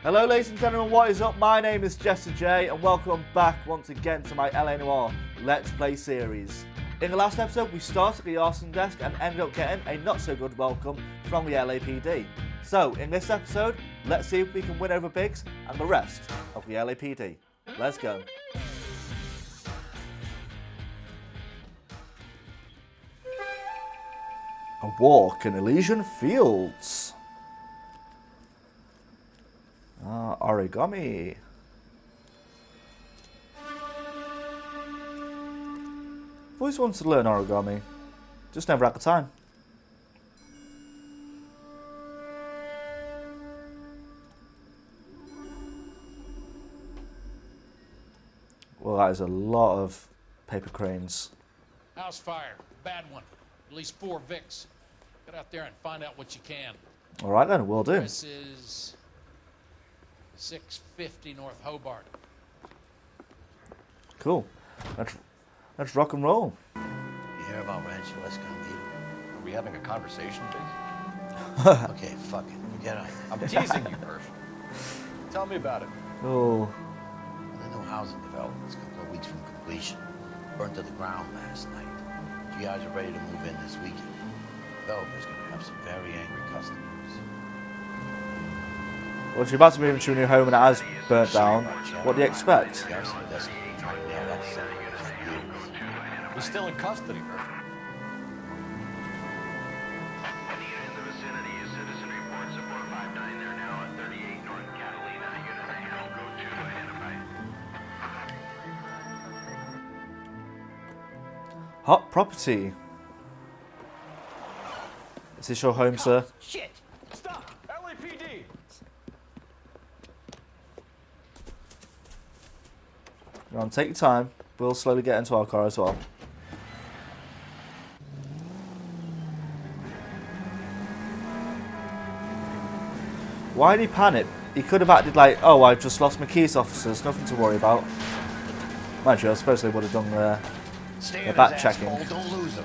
Hello ladies and gentlemen, what is up? My name is Jesta J and welcome back once again to my LA Noire Let's Play series. In the last episode we started the arson desk and ended up getting a not so good welcome from the LAPD. So in this episode, let's see if we can win over Biggs and the rest of the LAPD. Let's go. A walk in Elysian Fields. Origami. I've always wanted to learn origami, just never had the time. Well, that is a lot of paper cranes. House fire, bad one. At least 4 Vicks. Get out there and find out what you can. All right then, will do. This is 650 North Hobart. Cool. Let's rock and roll. You hear about Rancho Escondido? Are we having a conversation, Biggs? Okay, fuck it. Forget it. I'm teasing you, Hirsch. Tell me about it. Oh, The new housing development is a couple of weeks from completion. Burnt to the ground last night. GIs are ready to move in this weekend. Developer's gonna have some very angry customers. well, if you're about to move into a new home and it has burnt down, what do you expect? The arson desk has been trying to nail that son of a bitch for years. He's still in custody, Hirsch. Hot property. Is this your home, sir? Shit! Stop! LAPD! Go on, take your time. We'll slowly get into our car as well. Why did he panic? He could have acted like, oh, I've just lost my keys, officers. Nothing to worry about. Mind you, I suppose they would have done the back checking. Don't lose him.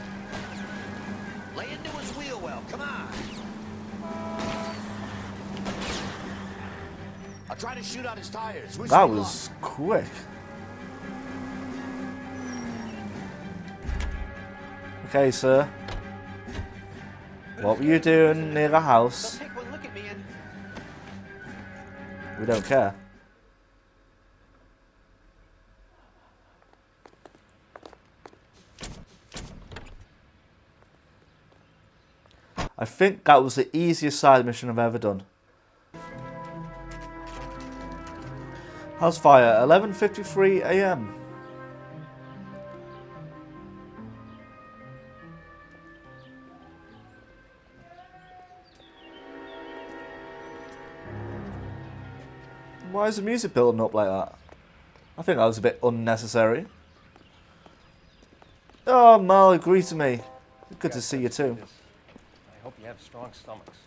Lay into his wheel well. Come on. I'll try to shoot out his tires. Wish That me was quick. Okay, sir. What were you doing near the house? luck. Take one look at me and We don't care. I think that was the easiest side mission I've ever done. House fire, 11:53 AM. Why is the music building up like that? I think that was a bit unnecessary. Oh, Mal, greet me. Good to see you too. I hope you have strong stomachs.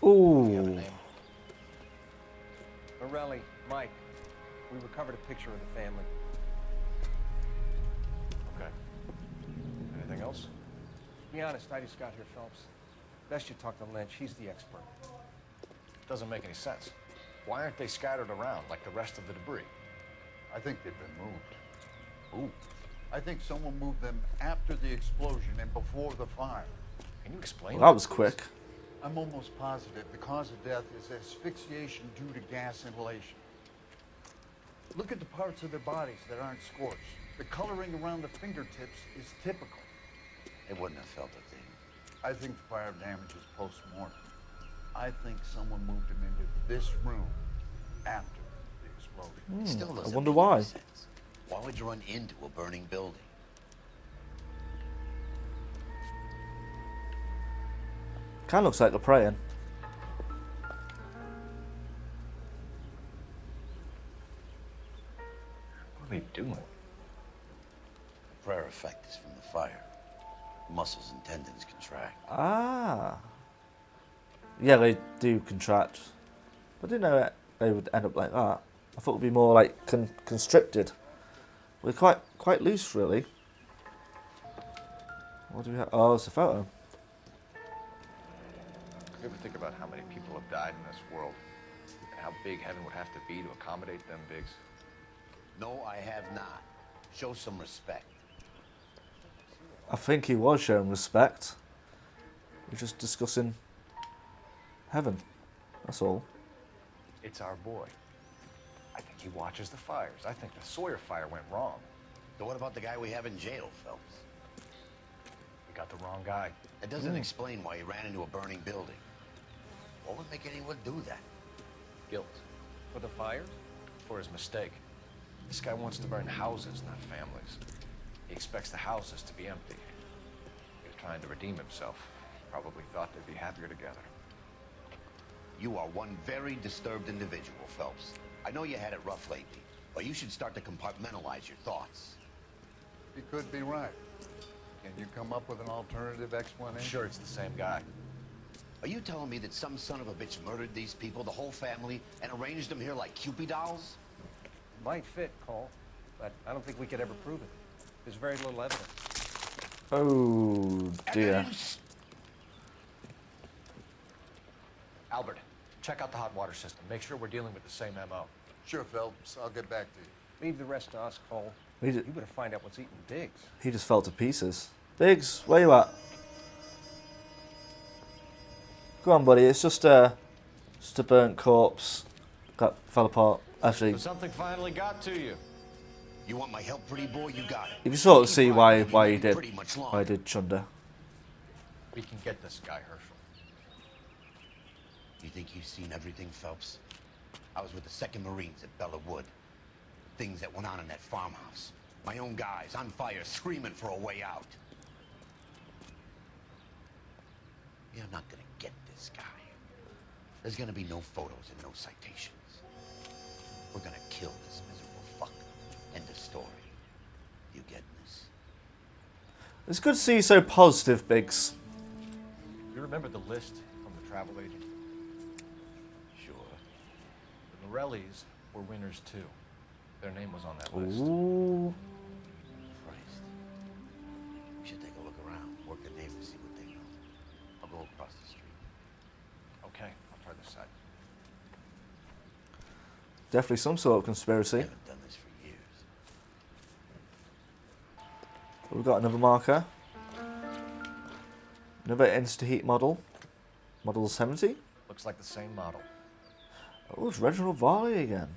Ooh. Morelli, Mike, we recovered a picture of the family. Okay. Anything else? To be honest, I just got here, Phelps. Best you talk to Lynch, he's the expert. Doesn't make any sense. Why aren't they scattered around like the rest of the debris? I think they've been moved. Ooh. I think someone moved them after the explosion and before the fire. Can you explain Well, that was quick. I'm almost positive the cause of death is asphyxiation due to gas inhalation. Look at the parts of their bodies that aren't scorched. The coloring around the fingertips is typical. they wouldn't have felt a thing. I think the fire damage is post-mortem. I think someone moved him into this room after the explosion. It still doesn't wonder make why. any sense. Why would you run into a burning building? Kinda looks like they're praying. What are they doing? The prayer effect is from the fire. Muscles and tendons contract. Ah. Yeah, they do contract. I didn't know they would end up like that. I thought it would be more like constricted. We're quite loose, really. What do we have? Oh, it's a photo. You ever think about how many people have died in this world? how big heaven would have to be to accommodate them Biggs? No, I have not. Show some respect. I think he was showing respect. We're just discussing heaven. That's all. It's our boy. I think he watches the fires. I think the Sawyer fire went wrong. So what about the guy we have in jail, Phelps? We got the wrong guy. It doesn't explain why he ran into a burning building. What would make anyone do that? Guilt. For the fires? For his mistake. This guy wants to burn houses, not families. He expects the houses to be empty. He was trying to redeem himself. Probably thought they'd be happier together. You are one very disturbed individual, Phelps. I know you had it rough lately, but you should start to compartmentalize your thoughts. You could be right. Can you come up with an alternative explanation? Sure, it's the same guy. Are you telling me that some son of a bitch murdered these people, the whole family, and arranged them here like Cupid dolls? Might fit, Cole, but I don't think we could ever prove it. There's very little evidence. Oh dear. Evidence? Albert, check out the hot water system. Make sure we're dealing with the same MO. Sure, Phelps. I'll get back to you. Leave the rest to us, Cole. He You just, better find out what's eating Biggs. he just fell to pieces. Biggs, where you at? Go on, buddy. It's just a burnt corpse that fell apart. Actually, So something finally got to you. You want my help, pretty boy? You got it. you can sort of see why he did Pretty much long. why he did Chunder. We can get this guy, Herschel. You think you've seen everything, Phelps? I was with the 2nd Marines at Bella Wood. Things that went on in that farmhouse. My own guys on fire, screaming for a way out. You're not gonna get this guy. There's gonna be no photos and no citations. We're gonna kill this miserable fuck. End of story. You getting this? It's good to see you so positive, Biggs. You remember the list from the travel agent? Sure. The Morellis were winners too. Their name was on that list. Ooh. Christ. We should take a look around, work the neighbors, see what they know. I'll go across the street. Okay, I'll try this side. Definitely some sort of I conspiracy. haven't done this for years. We've got another marker. Another Insta-Heat model. Model 70. Looks like the same model. Oh, it's Reginald Varley again.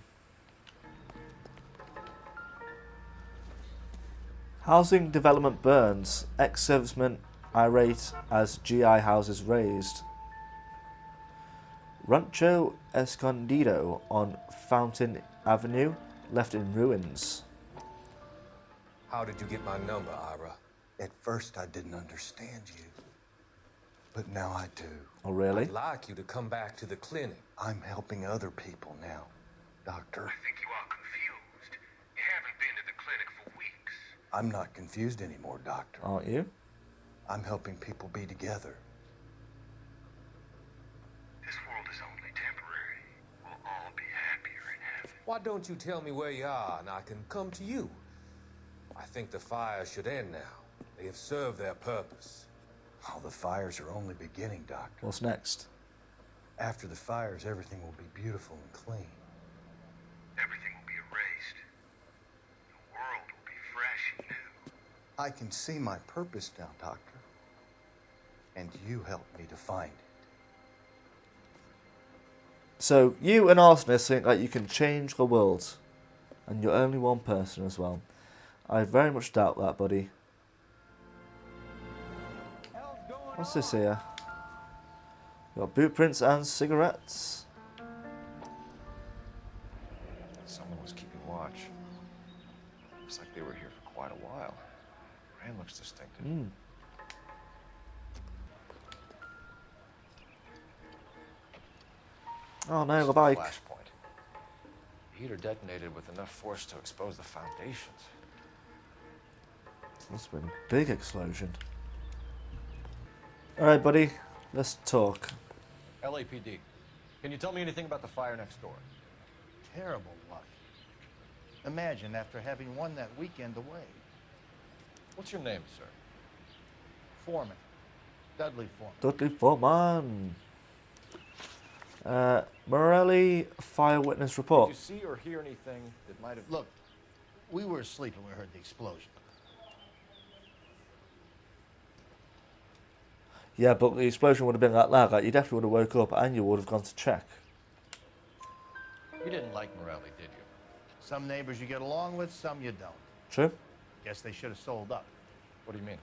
Housing development burns. Ex-servicemen irate as GI houses raised. Rancho Escondido on Fountain Avenue left in ruins. How did you get my number, Ira? At first, I didn't understand you. But now I do. Oh, really? I'd like you to come back to the clinic. I'm helping other people now, Doctor. I think you are confused. You haven't been to the clinic for weeks. I'm not confused anymore, Doctor. Aren't you? I'm helping people be together. This world is only temporary. We'll all be happier in heaven. Why don't you tell me where you are and I can come to you? I think the fires should end now. They have served their purpose. Oh, the fires are only beginning, Doctor. What's next? After the fires, everything will be beautiful and clean. Everything will be erased. The world will be fresh and new. I can see my purpose now, Doctor. And you helped me to find it. So, you and arsonists think that you can change the world. And you're only one person as well. I very much doubt that, buddy. What's this here? We've got boot prints and cigarettes. Someone was keeping watch. Looks like they were here for quite a while. Brand looks distinctive. Oh no, This the is bike. Flashpoint. The heater detonated with enough force to expose the foundations. Must have been a big explosion. Alright, buddy. Let's talk. LAPD. Can you tell me anything about the fire next door? Terrible luck. Imagine after having won that weekend away. What's your name, sir? Foreman. Dudley Foreman. Dudley Foreman. Morelli fire witness Did report. you see or hear anything that might have... Look, we were asleep when we heard the explosion. Yeah, but the explosion would have been that loud. Like, you definitely would have woke up and you would have gone to check. You didn't like Morelli, did you? Some neighbors you get along with, some you don't. True? Guess they should have sold up. What do you mean?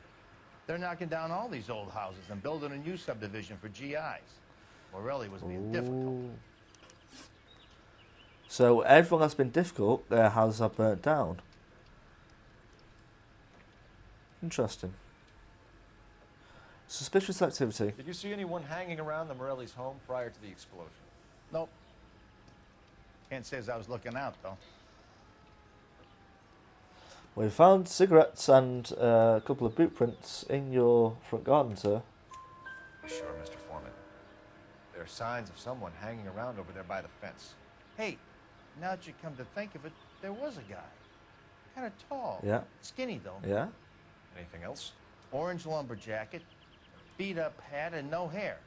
They're knocking down all these old houses and building a new subdivision for GIs. Morelli was being difficult. So everyone that's been difficult, their houses are burnt down. Interesting. Suspicious activity. Did you see anyone hanging around the Morelli's home prior to the explosion? Nope. Can't say as I was looking out, though. We found cigarettes and a couple of boot prints in your front garden, sir. You sure, Mr. Foreman? There are signs of someone hanging around over there by the fence. Hey, now that you come to think of it, there was a guy. Kind of tall. Yeah. Skinny, though. Yeah? Anything else? Orange lumber jacket, beat-up hat, and no hair.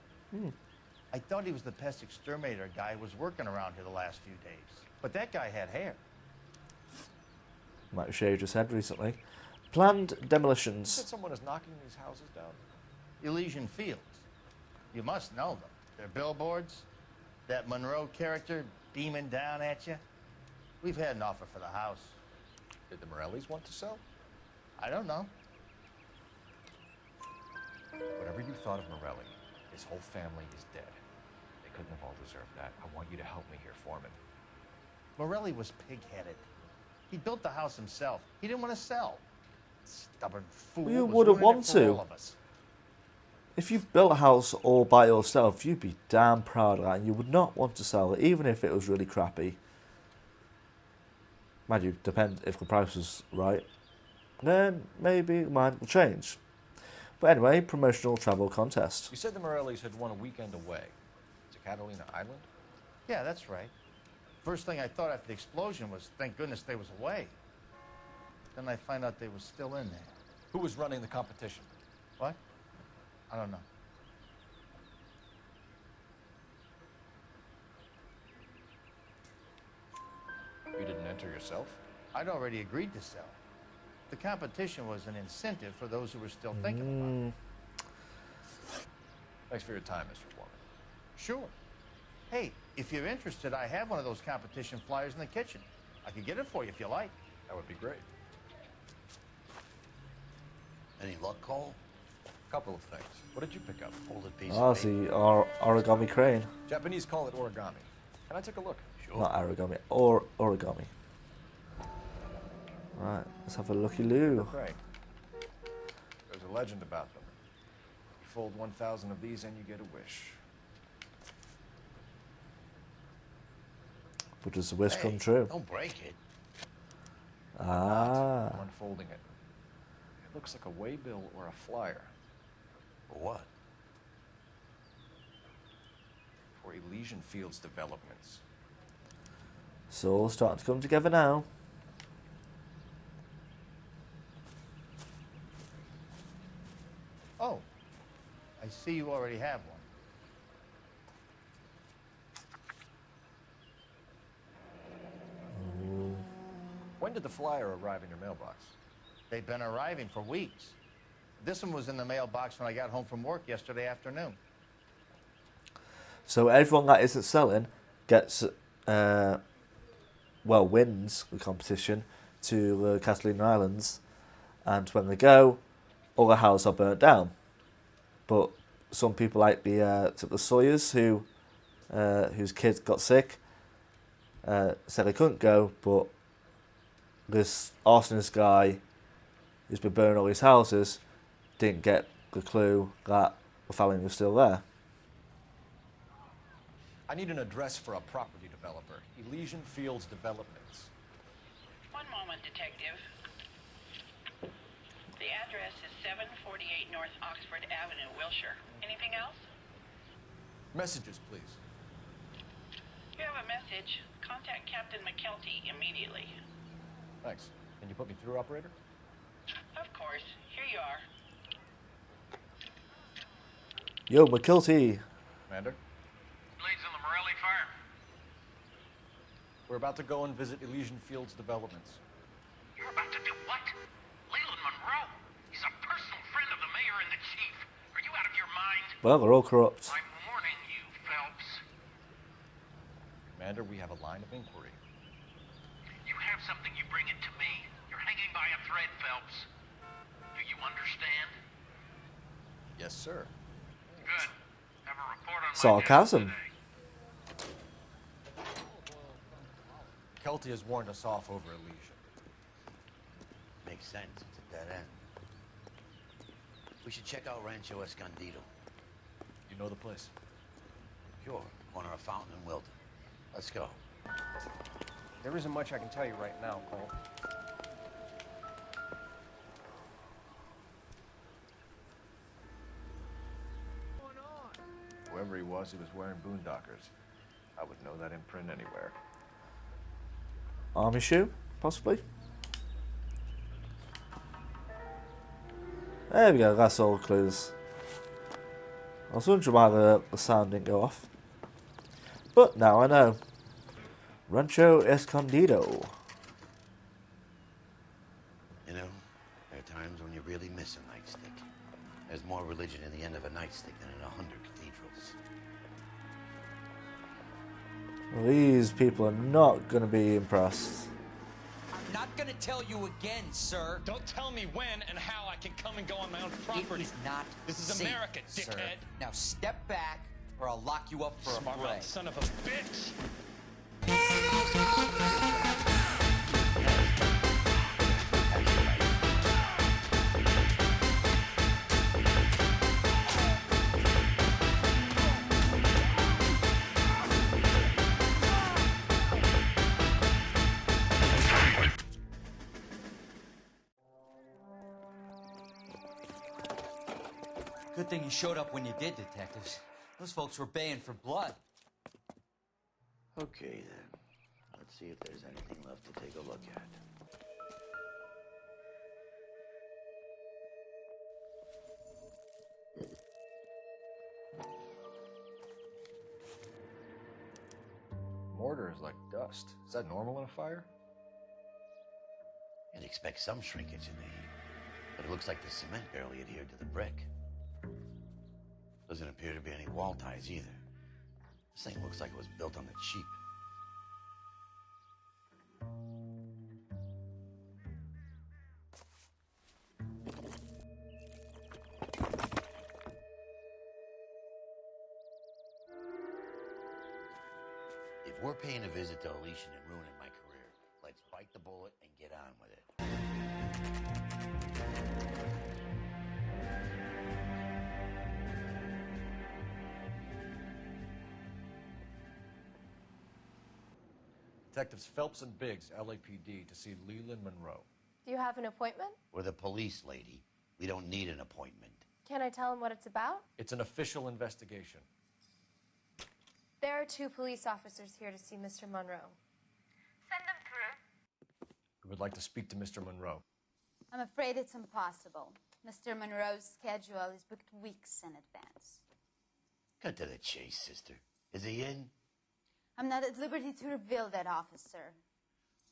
I thought he was the pest exterminator guy who was working around here the last few days. But that guy had hair. Might have shaved his head recently. Planned You demolitions. said someone is knocking these houses down? Elysian Fields. You must know them. They're billboards. That Monroe character beaming down at you. We've had an offer for the house. Did the Morellis want to sell? I don't know. Whatever you thought of Morelli, his whole family is dead. They couldn't have all deserved that. I want you to help me here, Foreman. Morelli was pig-headed. He built the house himself. He didn't want to sell. Stubborn fool. You was wouldn't ruining want it for to. all of us. If you built a house all by yourself, you'd be damn proud of that, and you would not want to sell it, even if it was really crappy. Mind you, depends if the price was right. Then maybe mine will change. But anyway, promotional travel contest. You said the Morellis had won a weekend away to Catalina Island? Yeah, that's right. First thing I thought after the explosion was, thank goodness they was away. Then I find out they was still in there. Who was running the competition? What? I don't know. You didn't enter yourself? I'd already agreed to sell. The competition was an incentive for those who were still thinking about it. Thanks for your time, Mr. Foreman. Sure. Hey, if you're interested, I have one of those competition flyers in the kitchen. I could get it for you if you like. That would be great. Any luck, Cole? Couple of things. What did you pick up? Folded piece Ah, of paper. the origami crane. Japanese call it origami. Can I take a look? Sure. Not origami, or origami. Right, let's have a looky-loo. Right. There's a legend about them. You fold 1,000 of these and you get a wish. But does the wish Hey, come true? Don't break it. Ah. I'm unfolding it. It looks like a waybill or a flyer For what? for Elysian Fields Developments. It's all starting to come together now. Oh, I see you already have one. When did the flyer arrive in your mailbox? They've been arriving for weeks. This one was in the mailbox when I got home from work yesterday afternoon. So everyone that isn't selling gets, wins the competition to the Catalina Islands, and when they go, all the houses are burnt down. But some people like the Sawyers, whose kids got sick, said they couldn't go, but this arsonist guy who's been burning all these houses didn't get the clue that the family was still there. I need an address for a property developer. Elysian Fields Developments. One moment, Detective. The address is 748 North Oxford Avenue, Wilshire. Anything else? Messages, please. You have a message. Contact Captain McKelty immediately. Thanks. Can you put me through, operator? Of course. Here you are. Yo, McKelty. Commander? Blades on the Morelli We're about to go and visit Elysian Fields developments. You're about to do what? Leland Monroe? He's a personal friend of the mayor and the chief. Are you out of your mind? Well, they're all corrupt. I'm warning you, Phelps. Commander, we have a line of inquiry. You have something, you bring it to me. You're hanging by a thread, Phelps. Do you understand? Yes, sir. Good. Have a report on my Sarcasm. desk today. Kelty has warned us off over Elysian. Makes sense. It's a dead end. We should check out Rancho Escondido. You know the place? Sure. Corner of Fountain and Wilton. Let's go. There isn't much I can tell you right now, Cole. Whoever he was wearing boondockers. I would know that imprint anywhere. Army shoe, possibly. There we go, that's all clues. I was wondering why the sound didn't go off. But now I know. Rancho Escondido. You know, there are times when you really miss a nightstick. There's more religion in the end of a nightstick than in 100 cathedrals. Well, these people are not going to be impressed. I'm not gonna tell you again, sir. Don't tell me when and how I can come and go on my own property. It is not This is safe, America, sir. dickhead. Now step back, or I'll lock you up for Smart a fray. mouth son of a bitch. Good thing you showed up when you did, detectives. Those folks were baying for blood. Okay, then. Let's see if there's anything left to take a look at. Mortar is like dust. Is that normal in a fire? You'd expect some shrinkage in the heat, but it looks like the cement barely adhered to the brick. Doesn't appear to be any wall ties either. This thing looks like it was built on the cheap. If we're paying a visit to Elysian and ruining my career, let's bite the bullet and get on with it. Detectives Phelps and Biggs, LAPD, to see Leland Monroe. Do you have an appointment? We're the police, lady. We don't need an appointment. Can I tell him what it's about? It's an official investigation. There are 2 police officers here to see Mr. Monroe. Send them through. We would like to speak to Mr. Monroe. I'm afraid it's impossible. Mr. Monroe's schedule is booked weeks in advance. Cut to the chase, sister. Is he in? I'm not at liberty to reveal that, officer.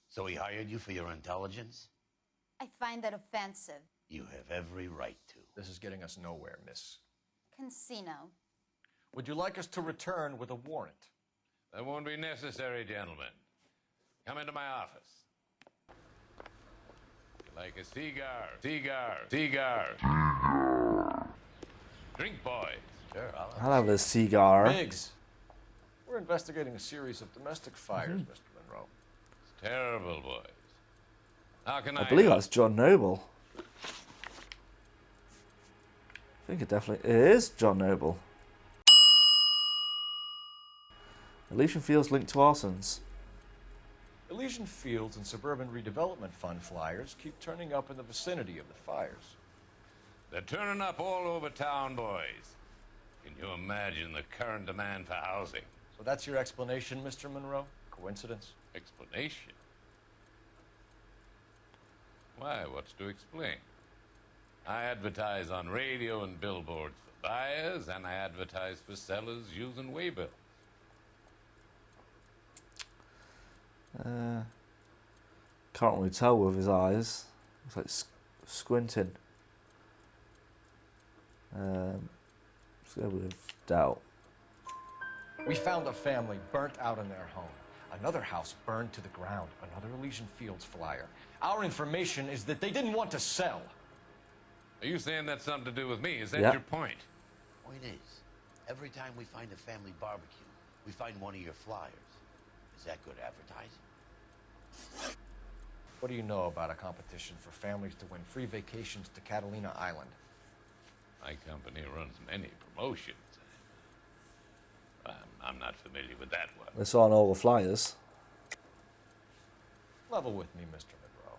So he hired you for your intelligence? I find that offensive. You have every right to. This is getting us nowhere, miss. Casino. Would you like us to return with a warrant? That won't be necessary, gentlemen. Come into my office. You like a cigar? Cigar. Cigar. Drink, boys. Sure, I'll have a cigar. Biggs, we're investigating a series of domestic fires, Mr. Monroe. It's terrible, boys. How can I believe that's John Noble. I think it definitely is John Noble. Elysian Fields linked to arsons. Elysian Fields and Suburban Redevelopment Fund flyers keep turning up in the vicinity of the fires. They're turning up all over town, boys. Can you imagine the current demand for housing? So that's your explanation, Mr. Monroe? Coincidence? Explanation? Why, what's to explain? I advertise on radio and billboards for buyers, and I advertise for sellers using waybills. Can't really tell with his eyes. Looks like squinting. Let's go with doubt. We found a family burnt out in their home. Another house burned to the ground. Another Elysian Fields flyer. Our information is that they didn't want to sell. Are you saying that's something to do with me? Is that Yeah. your point? Point is, every time we find a family barbecue, we find one of your flyers. Is that good advertising? What do you know about a competition for families to win free vacations to Catalina Island? My company runs many promotions. I'm not familiar with that one. This aren't all the flyers. Level with me, Mr. Monroe.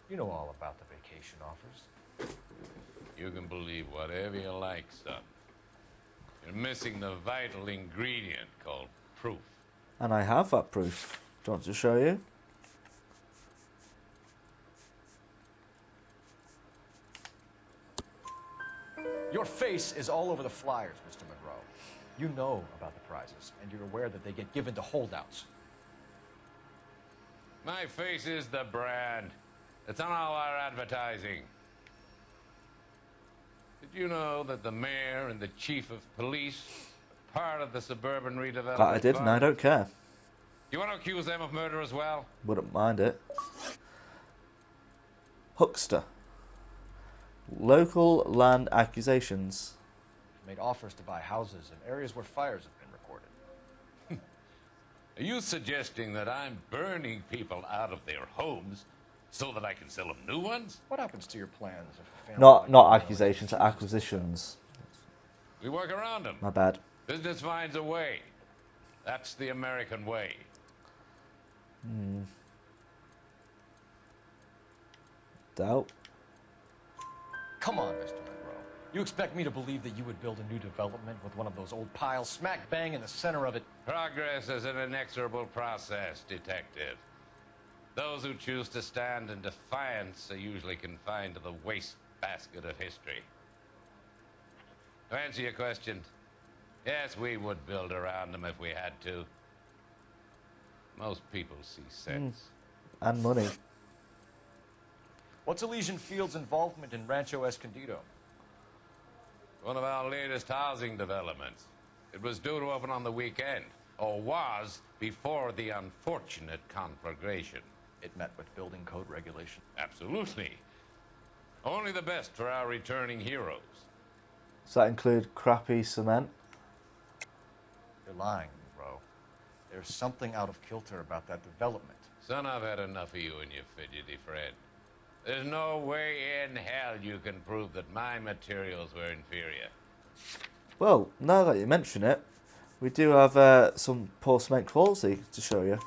You know all about the vacation offers. You can believe whatever you like, son. You're missing the vital ingredient called proof. And I have that proof. Do you want to show you? Your face is all over the flyers, Mr. Monroe. You know about the prizes, and you're aware that they get given to holdouts. My face is the brand. It's on all our advertising. Did you know that the mayor and the chief of police are part of the suburban redevelopment? I did, and I don't care. You want to accuse them of murder as well? Wouldn't mind it. Huckster. Local land accusations. Made offers to buy houses in areas where fires have been recorded. Are you suggesting that I'm burning people out of their homes so that I can sell them new ones? What happens to your plans if a family Not accusations, acquisitions. We work around them. My bad. Business finds a way. That's the American way. Doubt. Come on, Mr. Monroe. You expect me to believe that you would build a new development with one of those old piles smack bang in the center of it? Progress is an inexorable process, detective. Those who choose to stand in defiance are usually confined to the wastebasket of history. To answer your question, yes, we would build around them if we had to. Most people see sense. And money. What's Elysian Fields' involvement in Rancho Escondido? One of our latest housing developments. It was due to open on the weekend, or was before the unfortunate conflagration. It met with building code regulation. Absolutely. Only the best for our returning heroes. Does that include crappy cement? You're lying, Monroe. There's something out of kilter about that development. Son, I've had enough of you and your fidgety friend. There's no way in hell you can prove that my materials were inferior. Well, now that you mention it, we do have some poor cement quality to show you.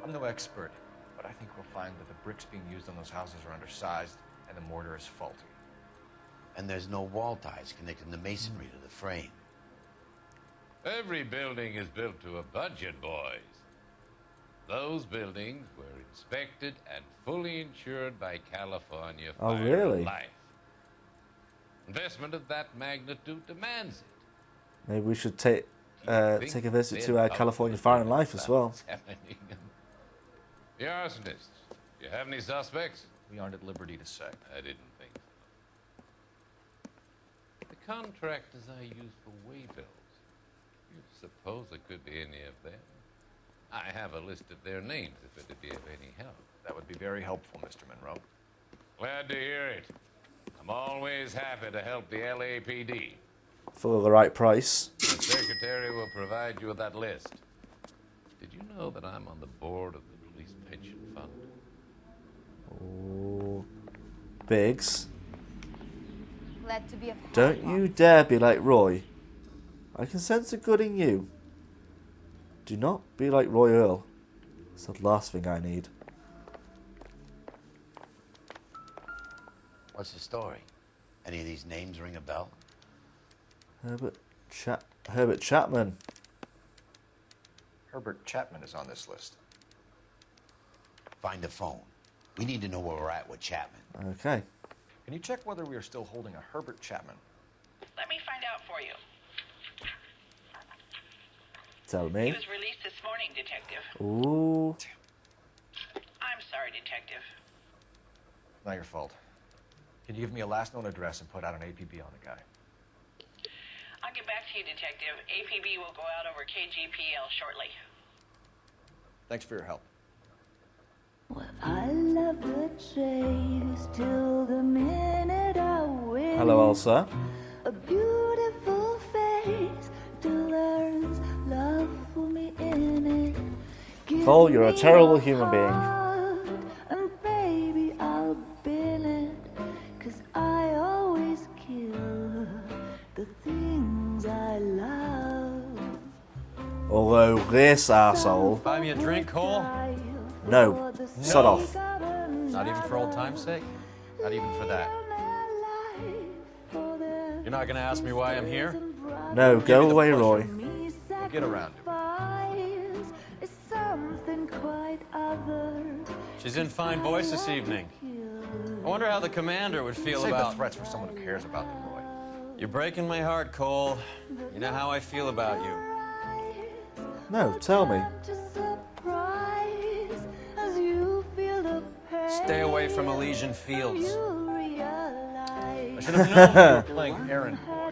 I'm no expert, but I think we'll find that the bricks being used on those houses are undersized and the mortar is faulty. And there's no wall ties connecting the masonry to the frame. Every building is built to a budget, boys. Those buildings were inspected and fully insured by California Oh, Fire really? and Life. Investment of that magnitude demands it. Maybe we should take a visit to California Fire and Life as well. The arsonists. Do you have any suspects? We aren't at liberty to say. I didn't think so. The contractors I use for waybills. You suppose it could be any of them? I have a list of their names if it'd be of any help. That would be very helpful, Mr. Monroe. Glad to hear it. I'm always happy to help the LAPD. For the right price. The secretary will provide you with that list. Did you know that I'm on the board of the police pension fund? Oh, Biggs. Glad to be a Don't you dare be like Roy. I can sense the good in you. Do not be like Roy Earl. That's the last thing I need. What's the story? Any of these names ring a bell? Herbert Chapman. Herbert Chapman is on this list. Find a phone. We need to know where we're at with Chapman. Okay. Can you check whether we are still holding a Herbert Chapman? Let me find out for you. Tell He me. was released this morning, Detective. Ooh. I'm sorry, Detective. Not your fault. Can you give me a last known address and put out an APB on the guy? I'll get back to you, Detective. APB will go out over KGPL shortly. Thanks for your help. I love the chase till the minute I win. Hello, Elsa. A beautiful face still earns love for me in it. Cole, you're a terrible human being. And baby, I'll bin it, 'cause I always kill the things I love. Although this asshole. Buy me a drink, Cole? No. Shut off. Not even for old time's sake? Not even for that? You're not gonna ask me why I'm here? No, go away, Roy. We'll get around to it. She's in fine voice this evening. I wonder how the commander would feel Save about the threats for someone who cares about them, Roy. You're breaking my heart, Cole. You know how I feel about you. No, tell me. Stay away from Elysian Fields. I should have known you were playing errand boy.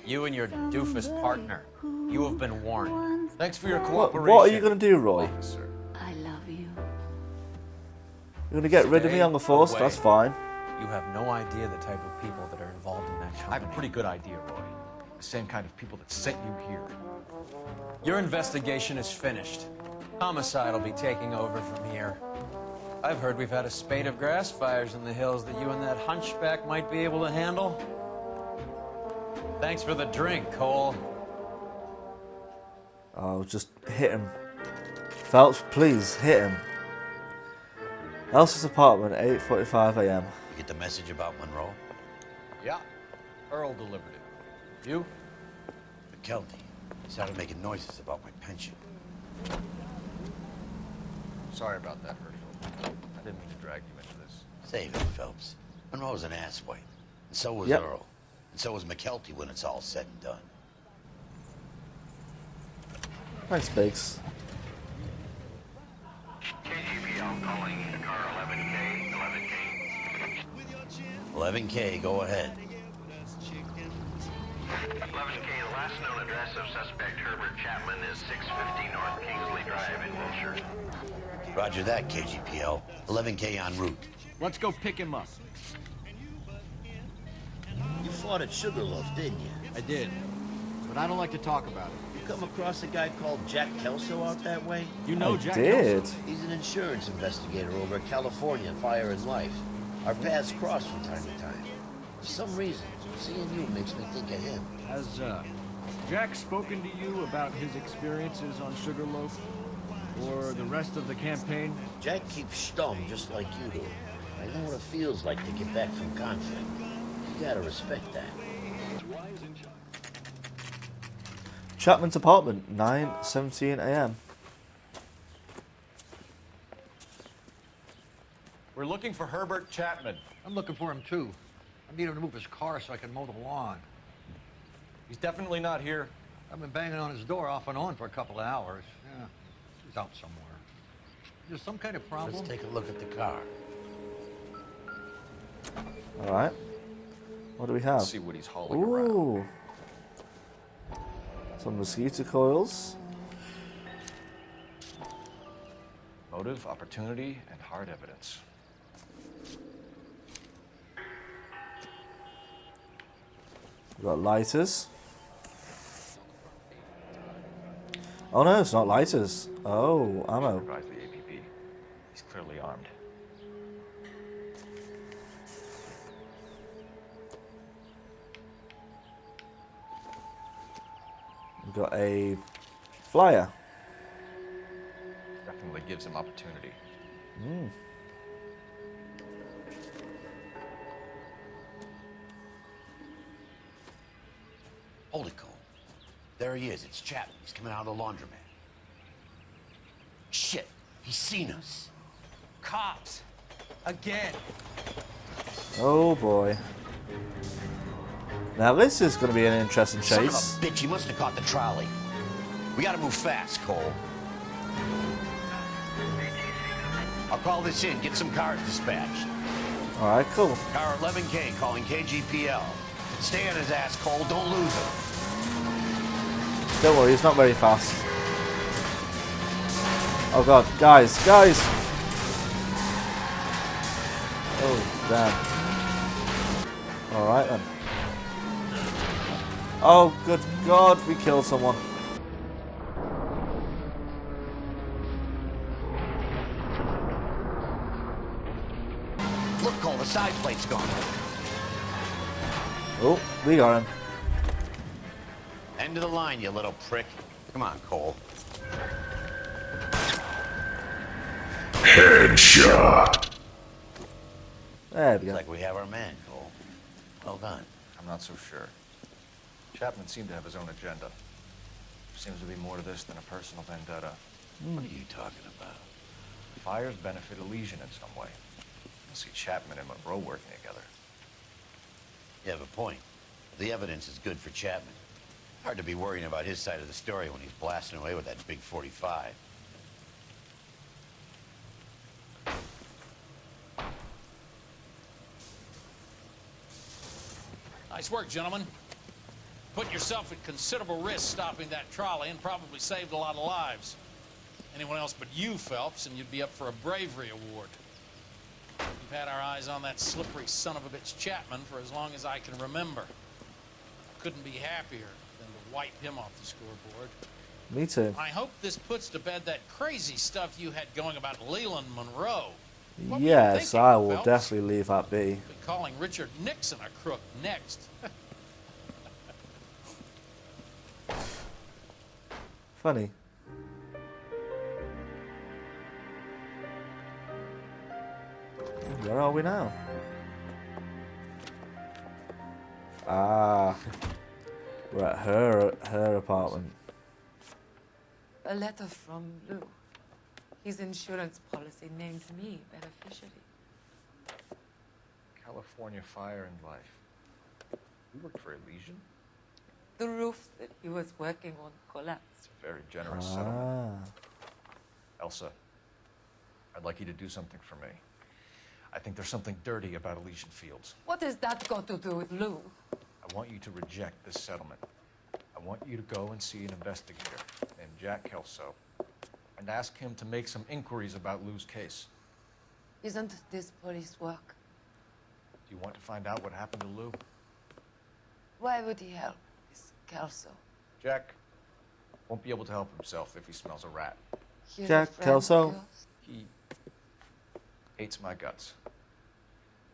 You and your doofus partner. You have been warned. Thanks for your cooperation. What are you going to do, Roy? Officer. I love you. You're going to get rid of me on the force? Stay That's away. fine. You have no idea the type of people that are involved in that company. I have a pretty good idea, Roy. The same kind of people that sent you here. Your investigation is finished. Homicide will be taking over from here. I've heard we've had a spate of grass fires in the hills that you and that hunchback might be able to handle. Thanks for the drink, Cole. Oh, just hit him. Phelps, please, hit him. Elsa's apartment, 8:45 a.m. You get the message about Monroe? Yeah, Earl delivered it. You? McKelty. He started making noises about my pension. Sorry about that, Herschel. I didn't mean to drag you into this. Save it, Phelps. Monroe's an asswipe. And so was Yep. Earl. And so was McKelty when it's all said and done. Thanks, Biggs. KGPL calling car 11K, 11K. 11K, go ahead. 11K, the last known address of suspect Herbert Chapman is 650 North Kingsley Drive in Wilshire. Roger that, KGPL. 11K en route. Let's go pick him up. You fought at Sugarloaf, didn't you? I did, but I don't like to talk about it. You come across a guy called Jack Kelso out that way? You know I Jack did. Kelso? He's an insurance investigator over at California Fire and Life. Our paths cross from time to time. For some reason, seeing you makes me think of him. Has Jack spoken to you about his experiences on Sugarloaf? Or the rest of the campaign? Jack keeps stum just like you do. I know what it feels like to get back from conflict. You gotta respect that. Chapman's apartment, 9:17 a.m. We're looking for Herbert Chapman. I'm looking for him too. I need him to move his car so I can mow the lawn. He's definitely not here. I've been banging on his door off and on for a couple of hours. Yeah, he's out somewhere. Is there some kind of problem? Let's take a look at the car. All right. What do we have? Let's see what he's hauling around. Ooh. Some mosquito coils. Motive, opportunity, and hard evidence. We've got lighters. Oh no, it's not lighters. Oh, ammo. Advise the APB. He's clearly armed. We've got a flyer. Definitely gives him opportunity. Mm. Hold it, Cole. There he is. It's Chapman. He's coming out of the laundromat. Shit. He's seen us. Cops. Again. Oh boy. Now this is going to be an interesting Son of a chase. bitch, he must have caught the trolley. We gotta move fast, Cole. I'll call this in. Get some cars dispatched. All right, cool. Car 11K calling KGPL. Stay on his ass, Cole. Don't lose him. Don't worry, he's not very fast. Oh god, guys. Oh, damn. Alright then. Oh, good god, we killed someone. Look, Cole, the side plate's gone. Oh, we got him. End of the line, you little prick. Come on, Cole. Headshot. There we go. Looks like we have our man, Cole. Well done. I'm not so sure. Chapman seemed to have his own agenda. Seems to be more to this than a personal vendetta. What are you talking about? Fires benefit Elysian in some way. You'll see Chapman and Monroe working together. You have a point. The evidence is good for Chapman. Hard to be worrying about his side of the story when he's blasting away with that big 45. Nice work, gentlemen. Put yourself at considerable risk stopping that trolley and probably saved a lot of lives. Anyone else but you, Phelps, and you'd be up for a bravery award. We've had our eyes on that slippery son of a bitch Chapman for as long as I can remember. Couldn't be happier than to wipe him off the scoreboard. Me too. I hope this puts to bed that crazy stuff you had going about Leland Monroe. What were you Yes, thinking, I will Phelps? definitely leave that be. Be calling Richard Nixon a crook next. Funny. Where are we now? Ah, we're at her apartment. A letter from Lou. His insurance policy named me beneficiary. California Fire and Life. You worked for Elysian? The roof that he was working on collapsed. It's a very generous settlement. Elsa, I'd like you to do something for me. I think there's something dirty about Elysian Fields. What has that got to do with Lou? I want you to reject this settlement. I want you to go and see an investigator named Jack Kelso and ask him to make some inquiries about Lou's case. Isn't this police work? Do you want to find out what happened to Lou? Why would he help this Kelso? Jack won't be able to help himself if he smells a rat. He's Jack a friend Kelso. of yours? He hates my guts.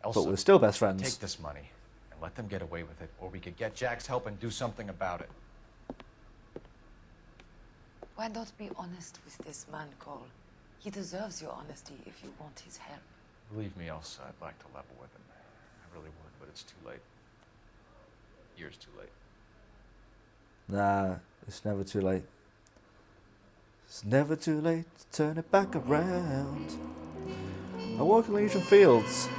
But we're still best friends. Take this money and let them get away with it, or we could get Jack's help and do something about it. Why not be honest with this man, Cole? He deserves your honesty if you want his help. Believe me, Elsa, I'd like to level with him. I really would, but it's too late. Years too late. Nah, it's never too late. It's never too late to turn it back around. I walk in Elysian Fields.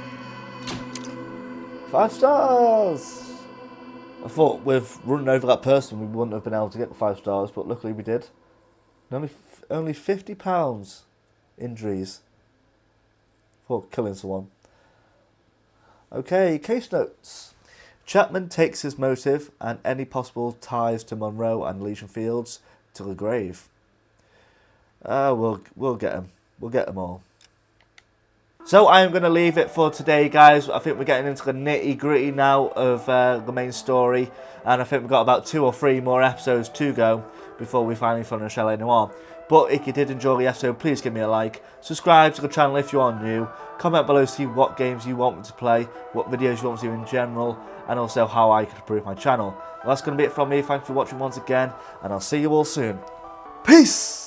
5 stars! I thought with running over that person we wouldn't have been able to get the 5 stars, but luckily we did. And only £50 injuries for killing someone. Okay, case notes. Chapman takes his motive and any possible ties to Monroe and Elysian Fields to the grave. We'll get him. We'll get them all. So I am going to leave it for today, guys. I think we're getting into the nitty-gritty now of the main story. And I think we've got about 2 or 3 more episodes to go before we finally finish LA Noire. But if you did enjoy the episode, please give me a like. Subscribe to the channel if you are new. Comment below to see what games you want me to play, what videos you want me to do in general, and also how I could improve my channel. Well, that's going to be it from me. Thanks for watching once again, and I'll see you all soon. Peace!